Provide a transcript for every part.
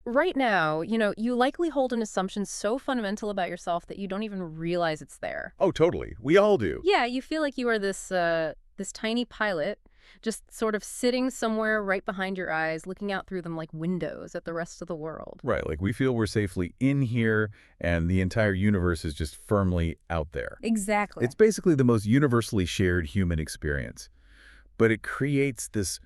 right now, you likely hold an assumption so fundamental about yourself that you don't even realize it's there. Oh, totally. We all do. Yeah, you feel like you are this tiny pilot, just sort of sitting somewhere right behind your eyes, looking out through them like windows at the rest of the world. Right, like we feel we're safely in here and the entire universe is just firmly out there. Exactly. It's basically the most universally shared human experience. But it creates this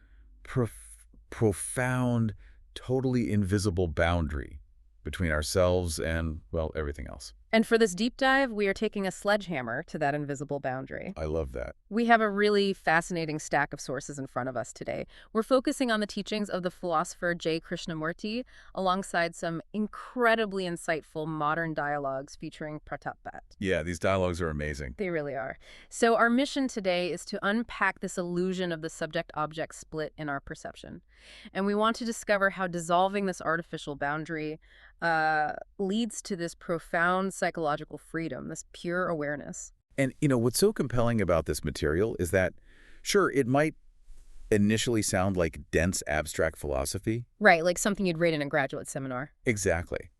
profound, totally invisible boundary between ourselves and, well, everything else. And for this deep dive, we are taking a sledgehammer to that invisible boundary. I love that. We have a really fascinating stack of sources in front of us today. We're focusing on the teachings of the philosopher J. Krishnamurti, alongside some incredibly insightful modern dialogues featuring Pratap Bhatt. Yeah, these dialogues are amazing. They really are. So our mission today is to unpack this illusion of the subject-object split in our perception. And we want to discover how dissolving this artificial boundary leads to this profound psychological freedom, this pure awareness. And, what's so compelling about this material is that, sure, it might initially sound like dense, abstract philosophy. Right, like something you'd read in a graduate seminar. Exactly.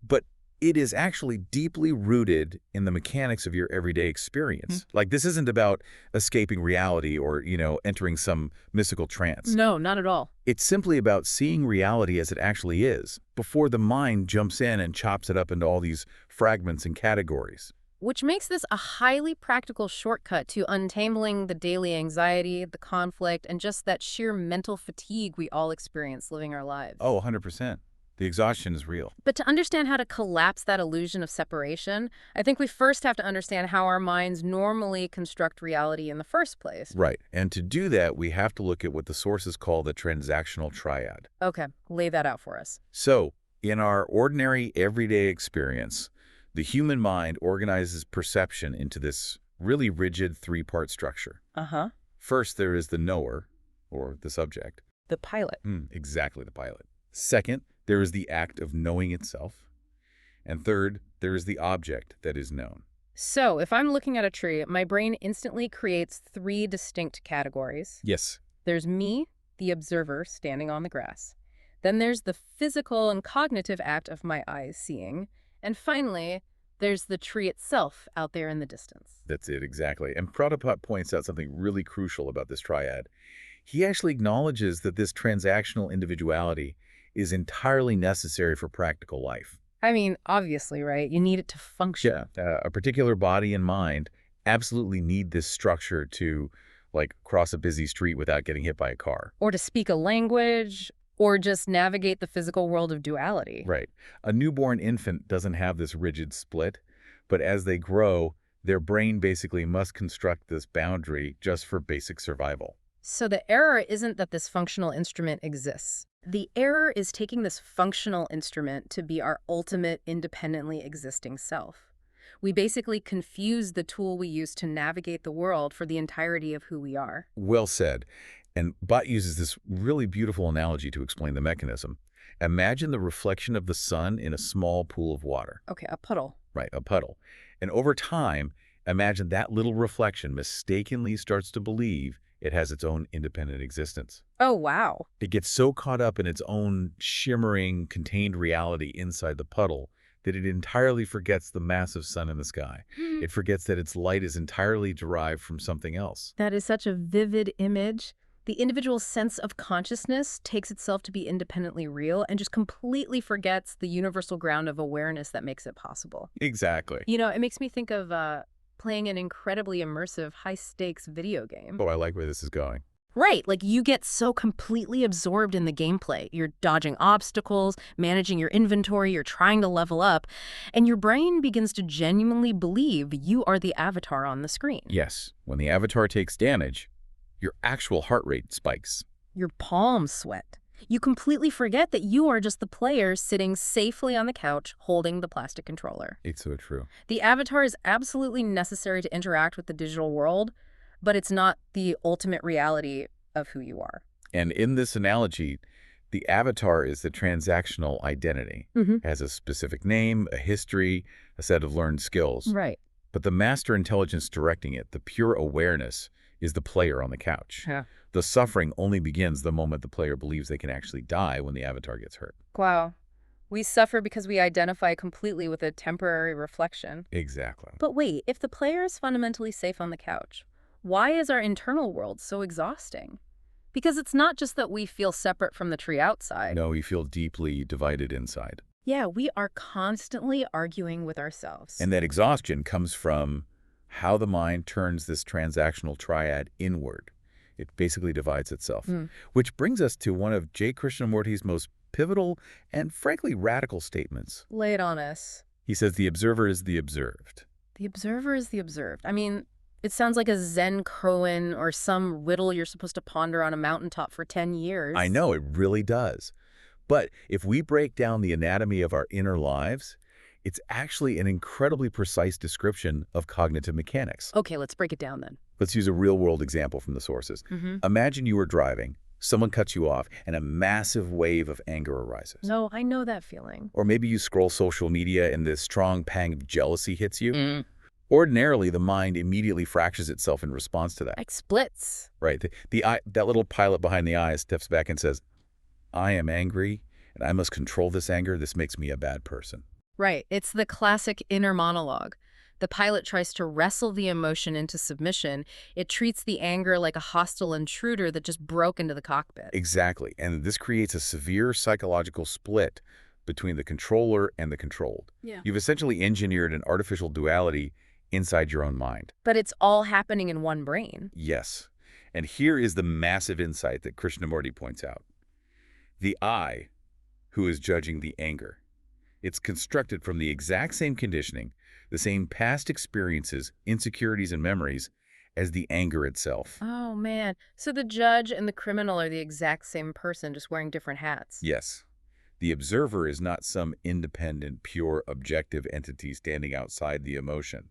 But it is actually deeply rooted in the mechanics of your everyday experience. Like, this isn't about escaping reality or, entering some mystical trance. No, not at all. It's simply about seeing reality as it actually is, before the mind jumps in and chops it up into all these fragments and categories. Which makes this a highly practical shortcut to untangling the daily anxiety, the conflict, and just that sheer mental fatigue we all experience living our lives. Oh, 100%. The exhaustion is real. But to understand how to collapse that illusion of separation, I think we first have to understand how our minds normally construct reality in the first place. Right. And to do that, we have to look at what the sources call the transactional triad. Okay, lay that out for us. So, in our ordinary everyday experience, the human mind organizes perception into this really rigid three-part structure. Uh-huh. First, there is the knower, or the subject. The pilot. Exactly, the pilot. Second, there is the act of knowing itself. And third, there is the object that is known. So, if I'm looking at a tree, my brain instantly creates three distinct categories. Yes. There's me, the observer, standing on the grass. Then there's the physical and cognitive act of my eyes seeing. And finally, there's the tree itself out there in the distance. That's it, exactly. And Pratap points out something really crucial about this triad. He actually acknowledges that this transactional individuality is entirely necessary for practical life. I mean, obviously, right? You need it to function. Yeah, a particular body and mind absolutely need this structure to, like, cross a busy street without getting hit by a car. Or to speak a language, or just navigate the physical world of duality. Right. A newborn infant doesn't have this rigid split, but as they grow, their brain basically must construct this boundary just for basic survival. So the error isn't that this functional instrument exists. The error is taking this functional instrument to be our ultimate independently existing self. We basically confuse the tool we use to navigate the world for the entirety of who we are. Well said. And Bhatt uses this really beautiful analogy to explain the mechanism. Imagine the reflection of the sun in a small pool of water. Okay, a puddle. Right, a puddle. And over time, imagine that little reflection mistakenly starts to believe it has its own independent existence. Oh, wow. It gets so caught up in its own shimmering, contained reality inside the puddle that it entirely forgets the massive sun in the sky. It forgets that its light is entirely derived from something else. That is such a vivid image. The individual sense of consciousness takes itself to be independently real and just completely forgets the universal ground of awareness that makes it possible. Exactly. It makes me think of playing an incredibly immersive, high-stakes video game. Oh, I like where this is going. Right, like you get so completely absorbed in the gameplay. You're dodging obstacles, managing your inventory, you're trying to level up, and your brain begins to genuinely believe you are the avatar on the screen. Yes, when the avatar takes damage, your actual heart rate spikes. Your palms sweat. You completely forget that you are just the player sitting safely on the couch holding the plastic controller. It's so true. The avatar is absolutely necessary to interact with the digital world, but it's not the ultimate reality of who you are. And in this analogy, the avatar is the transactional identity. It has a specific name, a history, a set of learned skills. Right. But the master intelligence directing it, the pure awareness, is the player on the couch. Yeah. The suffering only begins the moment the player believes they can actually die when the avatar gets hurt. Wow. We suffer because we identify completely with a temporary reflection. Exactly. But wait, if the player is fundamentally safe on the couch, why is our internal world so exhausting? Because it's not just that we feel separate from the tree outside. No, you feel deeply divided inside. Yeah, we are constantly arguing with ourselves. And that exhaustion comes from how the mind turns this transactional triad inward. It basically divides itself. Which brings us to one of J. Krishnamurti's most pivotal and frankly radical statements. Lay it on us. He says the observer is the observed. The observer is the observed. I mean, it sounds like a Zen koan or some riddle you're supposed to ponder on a mountaintop for 10 years. I know, it really does. But if we break down the anatomy of our inner lives, it's actually an incredibly precise description of cognitive mechanics. Okay, let's break it down then. Let's use a real-world example from the sources. Imagine you were driving, someone cuts you off, and a massive wave of anger arises. No, I know that feeling. Or maybe you scroll social media and this strong pang of jealousy hits you. Ordinarily, the mind immediately fractures itself in response to that. Like splits. Right. That little pilot behind the eye steps back and says, I am angry, and I must control this anger. This makes me a bad person. Right. It's the classic inner monologue. The pilot tries to wrestle the emotion into submission. It treats the anger like a hostile intruder that just broke into the cockpit. Exactly. And this creates a severe psychological split between the controller and the controlled. Yeah. You've essentially engineered an artificial duality inside your own mind. But it's all happening in one brain. Yes. And here is the massive insight that Krishnamurti points out. The I, who is judging the anger, it's constructed from the exact same conditioning, the same past experiences, insecurities, and memories as the anger itself. Oh, man. So the judge and the criminal are the exact same person, just wearing different hats. Yes. The observer is not some independent, pure, objective entity standing outside the emotion.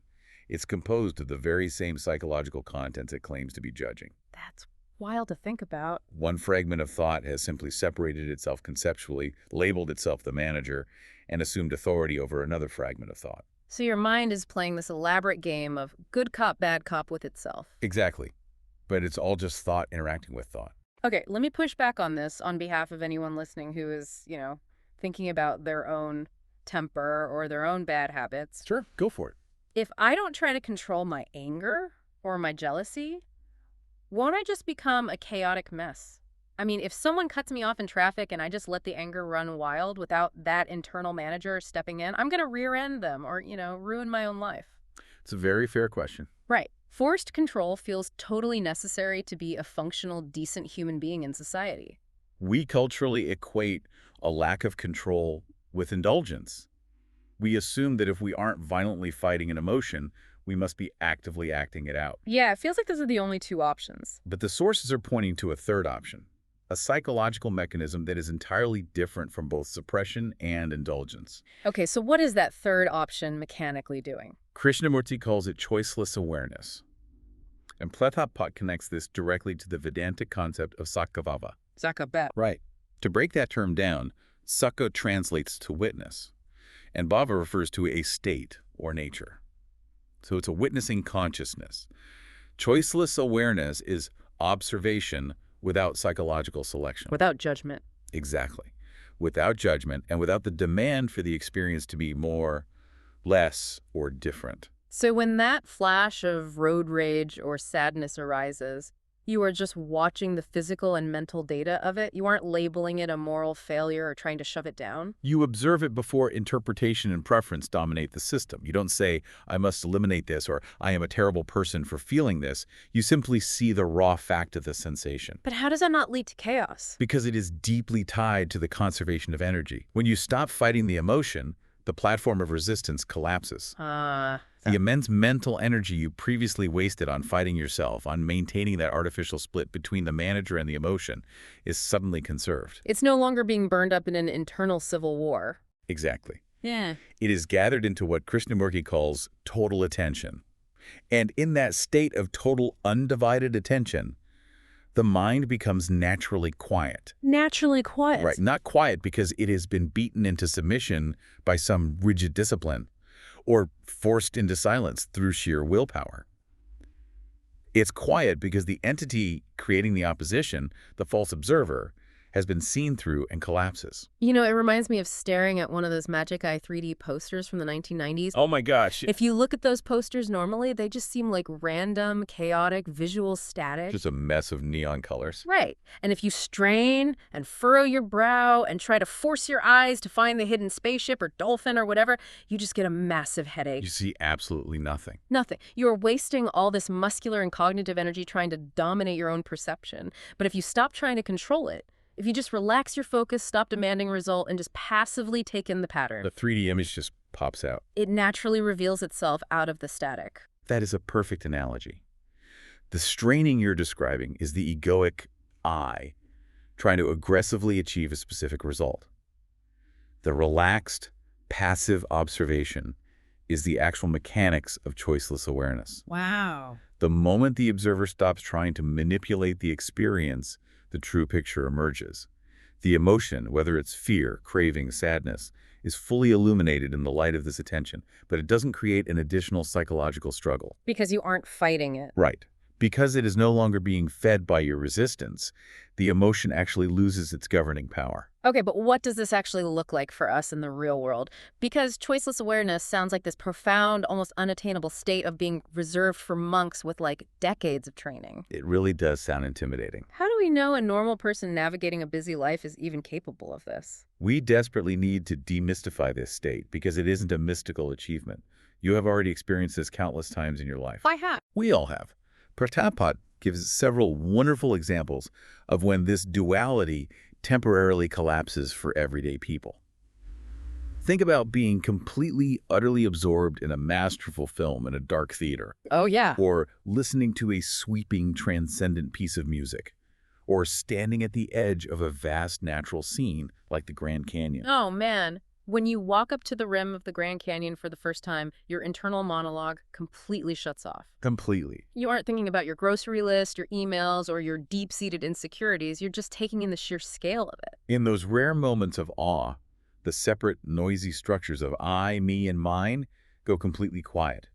It's composed of the very same psychological contents it claims to be judging. That's wild to think about. One fragment of thought has simply separated itself conceptually, labeled itself the manager, and assumed authority over another fragment of thought. So your mind is playing this elaborate game of good cop, bad cop with itself. Exactly. But it's all just thought interacting with thought. Okay, let me push back on this on behalf of anyone listening who is, thinking about their own temper or their own bad habits. Sure, go for it. If I don't try to control my anger or my jealousy, won't I just become a chaotic mess? I mean, if someone cuts me off in traffic and I just let the anger run wild without that internal manager stepping in, I'm going to rear end them or, ruin my own life. It's a very fair question. Right. Forced control feels totally necessary to be a functional, decent human being in society. We culturally equate a lack of control with indulgence. We assume that if we aren't violently fighting an emotion, we must be actively acting it out. Yeah, it feels like those are the only two options. But the sources are pointing to a third option, a psychological mechanism that is entirely different from both suppression and indulgence. Okay, so what is that third option mechanically doing? Krishnamurti calls it choiceless awareness. And Plethopat connects this directly to the Vedantic concept of sakavava. Zakabet. Right. To break that term down, sakka translates to witness, and bhava refers to a state or nature. So it's a witnessing consciousness. Choiceless awareness is observation without psychological selection. Without judgment. Exactly. Without judgment and without the demand for the experience to be more, less, or different. So when that flash of road rage or sadness arises, you are just watching the physical and mental data of it? You aren't labeling it a moral failure or trying to shove it down? You observe it before interpretation and preference dominate the system. You don't say, I must eliminate this, or I am a terrible person for feeling this. You simply see the raw fact of the sensation. But how does that not lead to chaos? Because it is deeply tied to the conservation of energy. When you stop fighting the emotion, the platform of resistance collapses. The immense mental energy you previously wasted on fighting yourself, on maintaining that artificial split between the manager and the emotion, is suddenly conserved. It's no longer being burned up in an internal civil war. Exactly. Yeah. It is gathered into what Krishnamurti calls total attention. And in that state of total undivided attention, the mind becomes naturally quiet. Naturally quiet. Right, not quiet because it has been beaten into submission by some rigid discipline, or forced into silence through sheer willpower. It's quiet because the entity creating the opposition, the false observer, has been seen through and collapses. You know, it reminds me of staring at one of those Magic Eye 3D posters from the 1990s. Oh my gosh. If you look at those posters normally, they just seem like random, chaotic, visual static. Just a mess of neon colors. Right. And if you strain and furrow your brow and try to force your eyes to find the hidden spaceship or dolphin or whatever, you just get a massive headache. You see absolutely nothing. Nothing. You're wasting all this muscular and cognitive energy trying to dominate your own perception. But if you stop trying to control it, if you just relax your focus, stop demanding a result, and just passively take in the pattern, The 3D image just pops out. it naturally reveals itself out of the static. That is a perfect analogy. The straining you're describing is the egoic I trying to aggressively achieve a specific result. The relaxed, passive observation is the actual mechanics of choiceless awareness. Wow. The moment the observer stops trying to manipulate the experience, the true picture emerges. The emotion, whether it's fear, craving, sadness, is fully illuminated in the light of this attention, but it doesn't create an additional psychological struggle. Because you aren't fighting it. Right. Because it is no longer being fed by your resistance, the emotion actually loses its governing power. Okay, but what does this actually look like for us in the real world? Because choiceless awareness sounds like this profound, almost unattainable state of being reserved for monks with like decades of training. It really does sound intimidating. How do we know a normal person navigating a busy life is even capable of this? We desperately need to demystify this state because it isn't a mystical achievement. You have already experienced this countless times in your life. I have. We all have. Pratapat gives several wonderful examples of when this duality temporarily collapses for everyday people. Think about being completely, utterly absorbed in a masterful film in a dark theater, Oh, yeah. or listening to a sweeping, transcendent piece of music, or standing at the edge of a vast natural scene like the Grand Canyon. Oh, man. When you walk up to the rim of the Grand Canyon for the first time, your internal monologue completely shuts off. Completely. You aren't thinking about your grocery list, your emails, or your deep-seated insecurities. You're just taking in the sheer scale of it. In those rare moments of awe, the separate, noisy structures of I, me, and mine go completely quiet.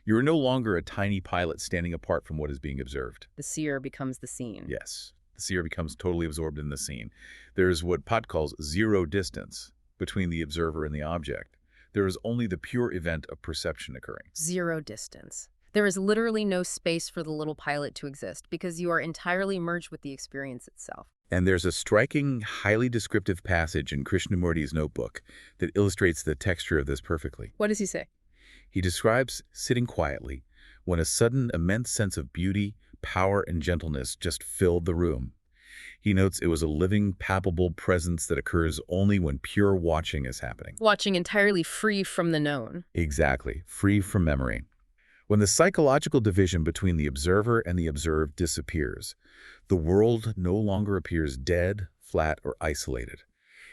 You're no longer a tiny pilot standing apart from what is being observed. The seer becomes the scene. Yes, the seer becomes totally absorbed in the scene. There's what Pat calls zero distance between the observer and the object. There is only the pure event of perception occurring. Zero distance. There is literally no space for the little pilot to exist because you are entirely merged with the experience itself. And there's a striking, highly descriptive passage in Krishnamurti's notebook that illustrates the texture of this perfectly. What does he say? He describes sitting quietly when a sudden immense sense of beauty, power, and gentleness just filled the room. He notes it was a living, palpable presence that occurs only when pure watching is happening. Watching entirely free from the known. Exactly, free from memory. When the psychological division between the observer and the observed disappears, the world no longer appears dead, flat, or isolated.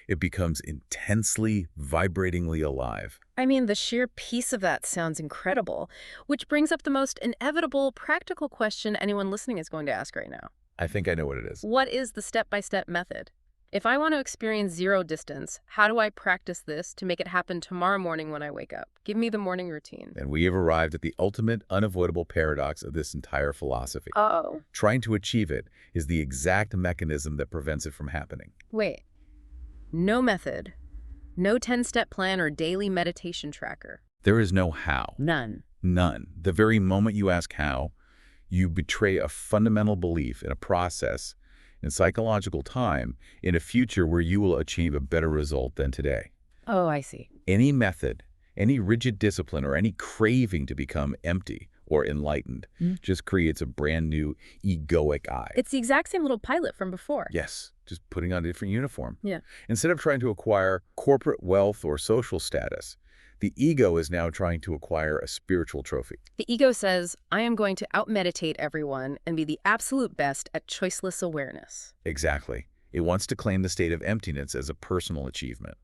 It becomes intensely, vibratingly alive. I mean, the sheer peace of that sounds incredible, which brings up the most inevitable, practical question anyone listening is going to ask right now. I think I know what it is. What is the step-by-step method? If I want to experience zero distance, how do I practice this to make it happen tomorrow morning when I wake up? Give me the morning routine. And we have arrived at the ultimate, unavoidable paradox of this entire philosophy. Uh-oh. Trying to achieve it is the exact mechanism that prevents it from happening. Wait. No method. No 10-step plan or daily meditation tracker. There is no how. None. None. The very moment you ask how, you betray a fundamental belief in a process, in psychological time, in a future where you will achieve a better result than today. Oh, I see. Any method, any rigid discipline, or any craving to become empty or enlightened just creates a brand new egoic I. It's the exact same little pilot from before. Yes, just putting on a different uniform. Yeah. Instead of trying to acquire corporate wealth or social status, the ego is now trying to acquire a spiritual trophy. The ego says, I am going to out-meditate everyone and be the absolute best at choiceless awareness. Exactly. It wants to claim the state of emptiness as a personal achievement.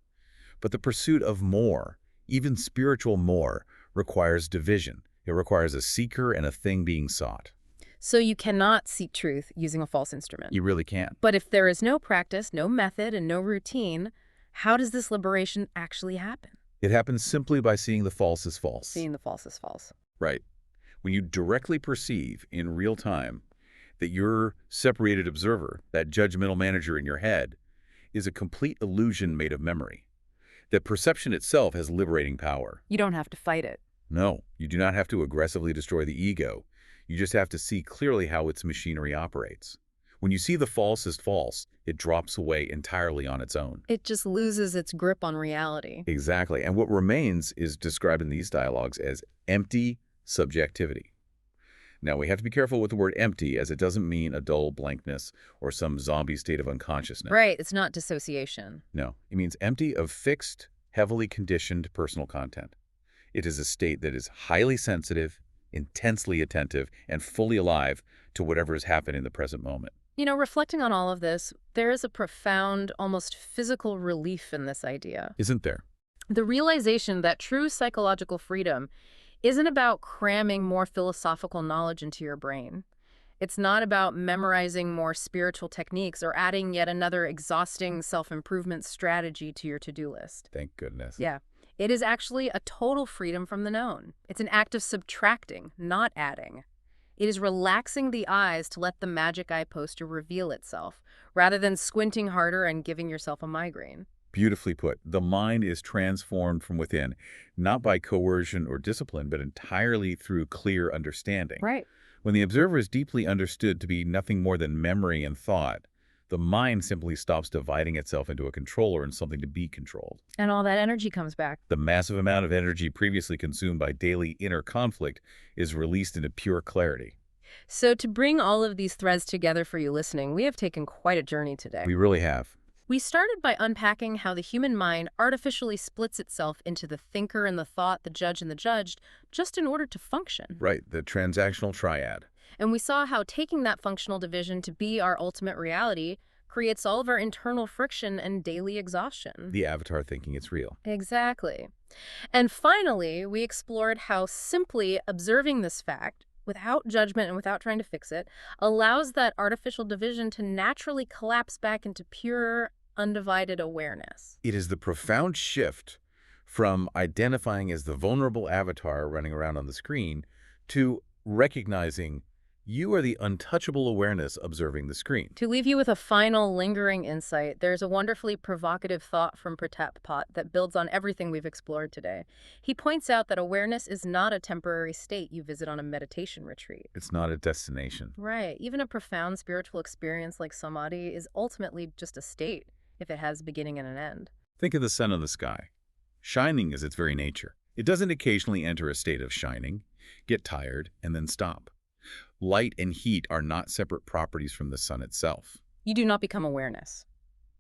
But the pursuit of more, even spiritual more, requires division. It requires a seeker and a thing being sought. So you cannot seek truth using a false instrument. You really can't. But if there is no practice, no method, and no routine, how does this liberation actually happen? It happens simply by seeing the false as false. Seeing the false is false. Right. When you directly perceive in real time that your separated observer, that judgmental manager in your head, is a complete illusion made of memory. That perception itself has liberating power. You don't have to fight it. No, you do not have to aggressively destroy the ego. You just have to see clearly how its machinery operates. When you see the false as false, it drops away entirely on its own. It just loses its grip on reality. Exactly. And what remains is described in these dialogues as empty subjectivity. Now, we have to be careful with the word empty, as it doesn't mean a dull blankness or some zombie state of unconsciousness. Right, it's not dissociation. No, it means empty of fixed, heavily conditioned personal content. It is a state that is highly sensitive, intensely attentive, and fully alive to whatever has happened in the present moment. You know, reflecting on all of this, there is a profound, almost physical relief in this idea. Isn't there? The realization that true psychological freedom isn't about cramming more philosophical knowledge into your brain. It's not about memorizing more spiritual techniques or adding yet another exhausting self-improvement strategy to your to-do list. Thank goodness. Yeah. It is actually a total freedom from the known. It's an act of subtracting, not adding. It is relaxing the eyes to let the magic eye poster reveal itself, rather than squinting harder and giving yourself a migraine. Beautifully put. The mind is transformed from within, not by coercion or discipline, but entirely through clear understanding. Right. When the observer is deeply understood to be nothing more than memory and thought, the mind simply stops dividing itself into a controller and something to be controlled. And all that energy comes back. The massive amount of energy previously consumed by daily inner conflict is released into pure clarity. So to bring all of these threads together for you listening, we have taken quite a journey today. We really have. We started by unpacking how the human mind artificially splits itself into the thinker and the thought, the judge and the judged, just in order to function. Right, the transactional triad. And we saw how taking that functional division to be our ultimate reality creates all of our internal friction and daily exhaustion. The avatar thinking it's real. Exactly. And finally, we explored how simply observing this fact, without judgment and without trying to fix it, allows that artificial division to naturally collapse back into pure, undivided awareness. It is the profound shift from identifying as the vulnerable avatar running around on the screen to recognizing you are the untouchable awareness observing the screen. To leave you with a final lingering insight, there's a wonderfully provocative thought from Pratap Pat that builds on everything we've explored today. He points out that awareness is not a temporary state you visit on a meditation retreat. It's not a destination. Right. Even a profound spiritual experience like samadhi is ultimately just a state, if it has a beginning and an end. Think of the sun in the sky. Shining is its very nature. It doesn't occasionally enter a state of shining, get tired, and then stop. Light and heat are not separate properties from the sun itself. You do not become awareness.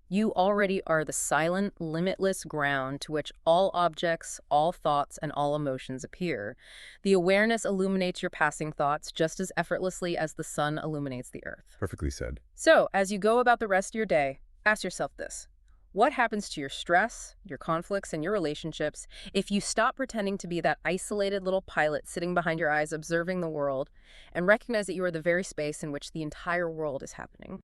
You already are the silent, limitless ground to which all objects, all thoughts, and all emotions appear. The awareness illuminates your passing thoughts just as effortlessly as the sun illuminates the earth. Perfectly said. So, as you go about the rest of your day, ask yourself this. What happens to your stress, your conflicts, and your relationships if you stop pretending to be that isolated little pilot sitting behind your eyes observing the world and recognize that you are the very space in which the entire world is happening?